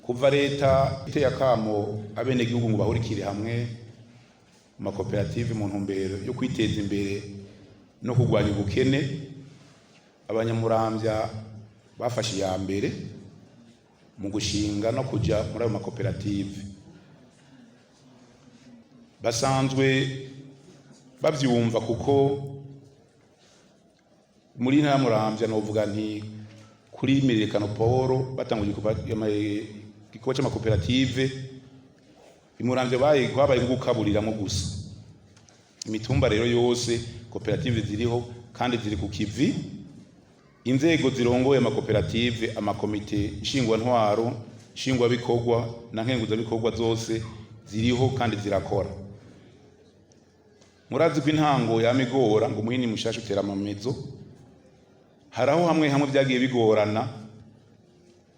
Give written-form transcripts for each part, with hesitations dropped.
kuva leta iteye akamo abenegihugu ngo bahurikire hamwe mu makoperative mu ntumbero yo kwiteza imbere no kurwanya ubukene, abanyamuramvya bafashe iya mbere mu gushinga no kuja muri ayo makoperative. Basanzwe bavyumva kuko muri ntara ya Muramvya novuga nti kuri Mirerekano Paul batanguje igikorwa c'amakoperative imuramvya babaye gukaburiramwo gusa. Imitumba rero yose koperative ziriho kandi ziri ku kivi. Inzego zirongoye amakoperative, amakomite nshingwantwaro, nshingwabikorwa na nkenguzabikorwa zose ziriho kandi zirakora. Murazi ko intango yamigora ngo muhini mushasha utera amamezo, haraho hamwe hamwe byagiye bigorana,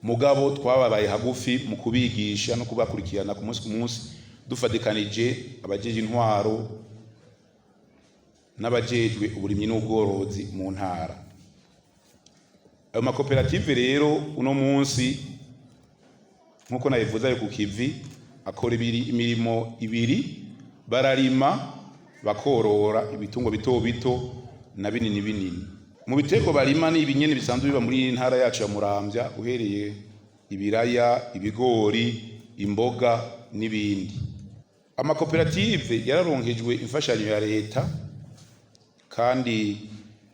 mugabo twababaye hagufi mu kubigisha no kubakurikirana ku munsi ku munsi, dufadikanije abajeje intwaro n'abajejwe uburimyi n'ubworozi mu ntara. Ayo makoperative rero uno munsi nkuko nayivuze ari ku kivi, akora imirimo ibiri: bararima bakorora ibitungwa bito bito na binini binini. Mu bitego barima ni ibinyene bisanzwe biba muri ntara yacu ya Muramvya, uhereye ibiraya, ibigori, imboga n'ibindi. Amakoperative yararonkejwe imfashanyo ya leta kandi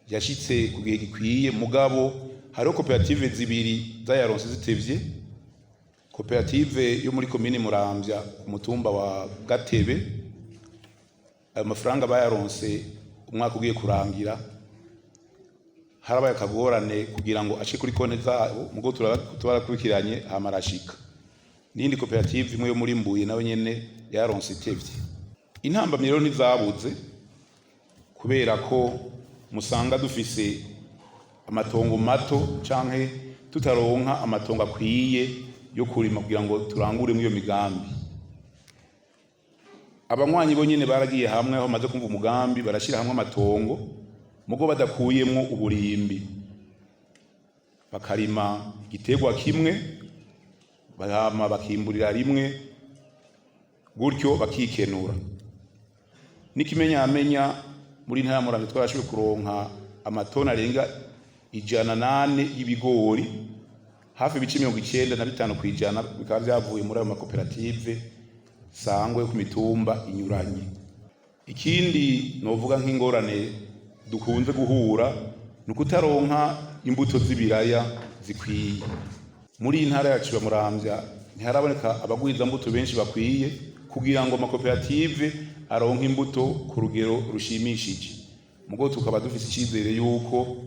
yashitse ku gihe gikwiye, mugabo hariho koperative zibiri zayaronse zitevye. Koperative yo muri komine Muramvya ku mutumba wa Gatebe, ayo mafaranga bayaronse umwaka ugiye kurangira, harabaye akagorane kugira ngo ace kuri konti zabo, mugo turakurikiranye amarashika. N'indi koperative imwe yo muri Mbuye nawe nyene yaronse itevye. Intambamye rero ntizabuze, kubera ko musanga dufise amatongo mato canke tutaronka amatongo akwiye yo kurima kugira ngo turangure mu iyo migambi. Abanywanyi bo nyene baragiye hamwe aho maze kumva umugambi, barashira hamwe amatongo mugo badakuyemwo uburimbi, bakarima igiterwa kimwe, bahama bakimburira rimwe, gutyo bakikenura. N'ikimenyamenya muri ntara ya Muramvya twarashoboye kuronka amatoni arenga 108 y'ibigori, hafi ibice 95% bikaba vyavuye muri ayo makoperative sangwe ku mitumba inyuranye. Ikindi novuga nk'ingorane dukunze guhura nukutaronka imbuto z'ibiraya zikwiye. Muri intara yacu ya Muramvya ntiharaboneka abagwiza mbuto benshi bakwiye kugira ngo amakoperative aronke imbuto ku rugero rushimishije. Mugo tukaba dufise icyizere yuko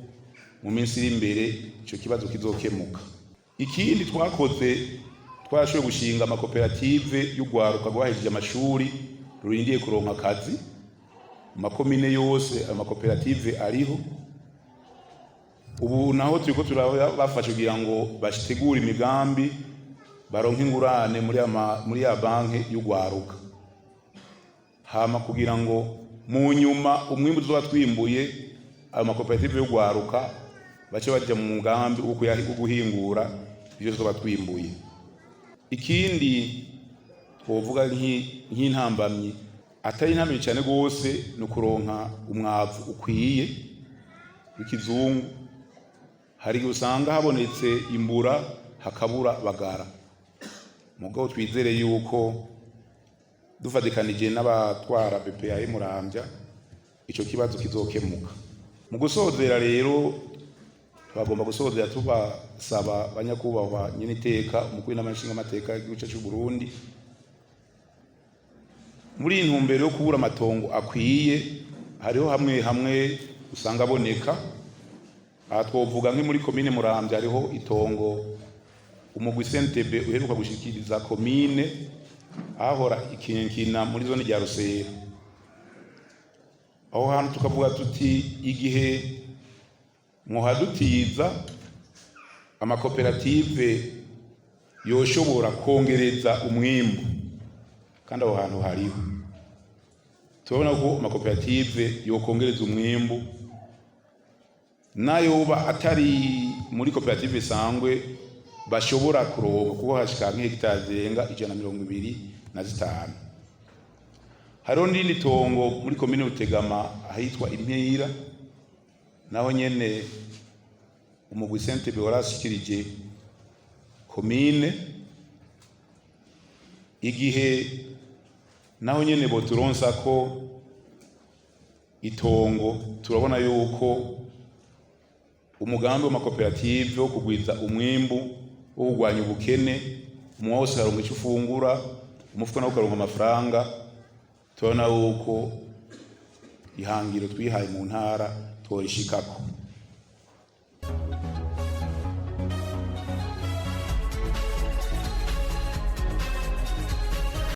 mu minsi iri imbere ico kibazo kizokemuka. Ikindi twakoze, twashoboye gushinga amakoperative y'ugwaruka rwahejeje amashuri rurindiye kuronka akazi. Makomine yose amakoperative ariho. Ubu naho turiko turabafasha kugira ngo bashitegure imigambi baronke ingurane muri ya banke y'ugwaruka, hama kugira ngo mu nyuma umwimbu tuzoba twimbuye ayo makoperative y'ugwaruka bace baja mu mugambi wo guhingura ivyo tuzoba twimbuye. Ikindi twovuga nk'intambamyi atari intambamyi cyane gose no kuronka umwavu ukwiye w'ikizungu. Hari usanga habonetse imbura hakabura bagara. Mugabo twizere yuko dufadikanije n'abatwara BPA Muramvya ico kibazo kizokemuka. Mu gusozera rero twagomba gusozera tubasaba banyakubahwa nyene iteka umukuru n'amashinga amateka y'igihugu cy'u Burundi, muri intumbero yo kubura amatongo akwiye. Hariho hamwe hamwe usanga aboneka, aha twovuga nki muri komine Muramvya hariho itongo umugwi CNTB uheruka gushikiriza komine ahora ikinkina muri zone rya Rusera. Aho hantu tukavuga tuti igihe mwohadutiza amakoperative yoshobora kongereza umwimbu, kandi aho hantu hariho. Tubona ko amakoperative yokongereza umwimbu nayo uba atari muri koperative sangwe bashobora kuronka kuko hashika nk'hegitari zirenga 125. Hariho n'irindi tongo muri komine Rutegama ahitwa Impira, naho nyene umugwi Saint-Ebe warashikirije komine igihe naho nyene boturonsa ko itongo. Turabona yuko umugambi w'amakoperative wo kugwiza umwimbu wo kugwanya ubukene, umwe wose aronka icyo ufungura, umufuko nawo ukaronka amafaranga. Turabona yuko ihangiro twihaye mu ntara tworishikako.